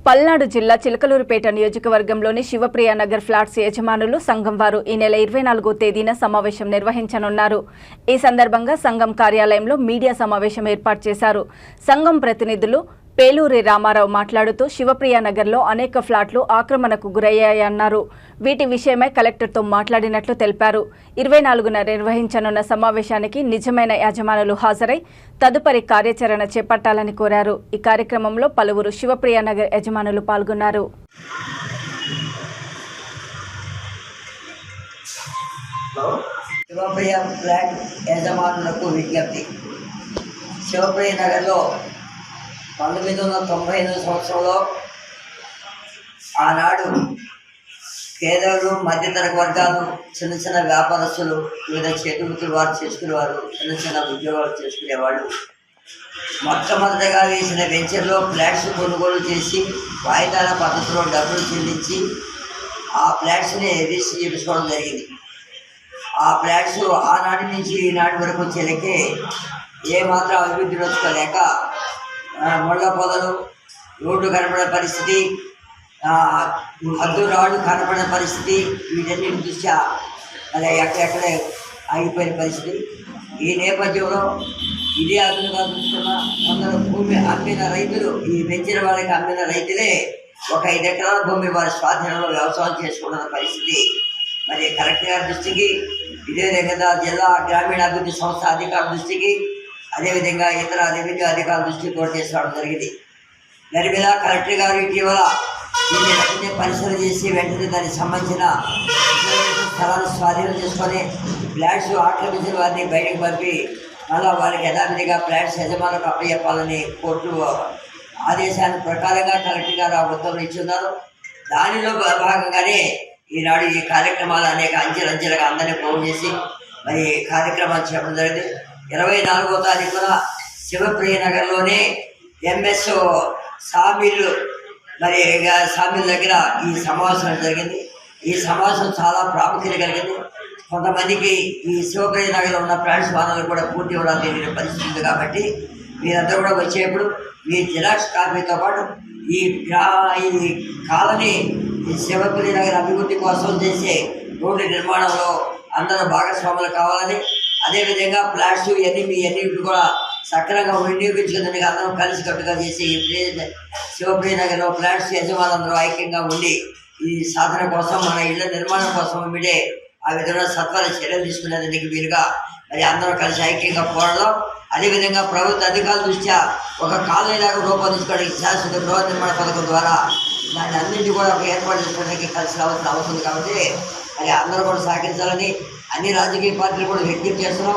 పల్నాడు జిల్లా చిలకలూరుపేట నియోజకవర్గంలోని శివప్రియ నగర్ ఫ్లాట్స్ యజమానులు సంఘం వారు ఈ నెల 24వ తేదీన సమావేశం నిర్వహించనున్నారు. ఈ సందర్భంగా సంఘం కార్యాలయంలో మీడియా సమావేశం ఏర్పాటు చేశారు. సంఘం ప్రతినిధులు పేలూరి రామారావు మాట్లాడుతూ శివప్రియ నగర్లో అనేక ఫ్లాట్లు ఆక్రమణకు గురయ్యాయన్నారు. వీటి విషయమై కలెక్టర్తో మాట్లాడినట్లు తెలిపారు. 24న నిర్వహించనున్న సమావేశానికి నిజమైన యజమానులు హాజరై తదుపరి కార్యాచరణ చేపట్టాలని కోరారు. ఈ కార్యక్రమంలో పలువురు శివప్రియ నగర్ యజమానులు పాల్గొన్నారు. శివప్రియ ఫ్లాట్ యజమానులకు విజ్ఞప్తి. శివప్రియ నగర్లో 1998 సంవత్సరంలో ఆనాడు పేదలు, మధ్యతరగతి వర్గాలు, చిన్న చిన్న వ్యాపారస్తులు, వివిధ చేతువృత్తులు వారు చేసుకునేవారు, చిన్న చిన్న ఉద్యోగాలు చేసుకునేవాళ్ళు. మొట్టమొదటిగా వేసిన వెంచర్లో ఫ్లాట్స్ కొనుగోలు చేసి వాయిదాల పద్ధతిలో డబ్బులు చెల్లించి ఆ ఫ్లాట్స్ని రిజిస్టర్ చేయించుకోవడం జరిగింది. ఆ ఫ్లాట్స్ ఆనాటి నుంచి ఈనాటి వరకు చెలకే ఏమాత్రం అభివృద్ధి నోచుకోలేక ముళ్ళ పొదలు, రోడ్డు కనపడే పరిస్థితి, హద్దు రాళ్ళు కనపడే పరిస్థితి, వీటన్నిటి దృష్ట్యా అలా ఎక్కడెక్కడే ఆగిపోయిన పరిస్థితి. ఈ నేపథ్యంలో ఇదే అదునుగా చూస్తున్న కొందరు భూమి అమ్మిన రైతులు, ఈ వెంచర్ వాళ్ళకి అమ్మిన రైతులే 1 5 ఎకరాల భూమి వారి స్వాధీనంలో వ్యవసాయం చేసుకున్న పరిస్థితి మరి కలెక్టర్ గారి దృష్టికి, ఇదేవిధంగా జిల్లా గ్రామీణాభివృద్ధి సంస్థ అధికారుల దృష్టికి, అదేవిధంగా ఇతర రెవెన్యూ అధికారుల దృష్టికి కూడా తీసుకురావడం జరిగింది. దాని మీద కలెక్టర్ గారు ఇటీవల దీన్ని వెంటనే పరిశీలన చేసి వెంటనే దానికి సంబంధించిన స్థలాన్ని స్వాధీనం చేసుకొని ఫ్లాట్స్ ఆక్రమించిన వారిని బయటకు పంపి మళ్ళా వారికి యథావిధిగా ఫ్లాట్స్ యజమానులకు అప్పచెప్పాలని కోర్టు ఆదేశాల ప్రకారంగా కలెక్టర్ గారు ఆ ఉత్తర్వులు ఇచ్చున్నారు. దానిలో భాగంగానే ఈనాడు ఈ కార్యక్రమాలు అనేక అంచెలంచెలుగా అందరినీ ఫోన్ చేసి మరి కార్యక్రమాలు చెప్పడం జరిగింది. 24వ తారీఖున శివప్రియ నగర్లోనే ఎంఎస్ సామిల్ మరి సామిల్ దగ్గర ఈ సమావేశం జరిగింది. ఈ సమావేశం చాలా ప్రాముఖ్యత కలిగింది. కొంతమందికి ఈ శివప్రియ నగర్లో ఉన్న ఫ్లాట్స్ వాహనాలు కూడా పూర్తి ఇవ్వడానికి తెలియని పరిస్థితి ఉంది. కాబట్టి మీరందరూ కూడా వచ్చేప్పుడు మీ జిరాక్స్ కాపీతో పాటు ఈ కాలనీ శివప్రియ నగర్ అభివృద్ధి కోసం చేసే రోడ్డు నిర్మాణంలో అందరూ భాగస్వాములు కావాలని, అదేవిధంగా ఫ్లాట్స్ ఇవన్నీ కూడా సక్రమంగా వినియోగించుకునేందుకు అందరం కలిసికట్టుగా చేసి శివప్రియ నగర్లో ఫ్లాట్స్ యజమానులందరూ ఐక్యంగా ఉండి ఈ సాధన కోసం, మన ఇళ్ల నిర్మాణం కోసం ఇమిడే ఆ విధంగా సత్వర చర్యలు తీసుకునేందుకు వీలుగా మరి అందరూ కలిసి ఐక్యంగా పోవడం, అదేవిధంగా ప్రభుత్వ అధికారుల దృష్ట్యా ఒక కాలనీలాగా రూపొందించుకోవడానికి శాశ్వత గృహ నిర్మాణ పథకం ద్వారా దాన్ని అన్నింటినీ కూడా ఏర్పాటు చేసుకోవడానికి కలిసి రావాల్సిన అవసరం ఉంది. కాబట్టి మరి అందరూ కూడా సహకరించాలని అన్ని రాజకీయ పార్టీలు కూడా విజ్ఞప్తి చేస్తున్నాం.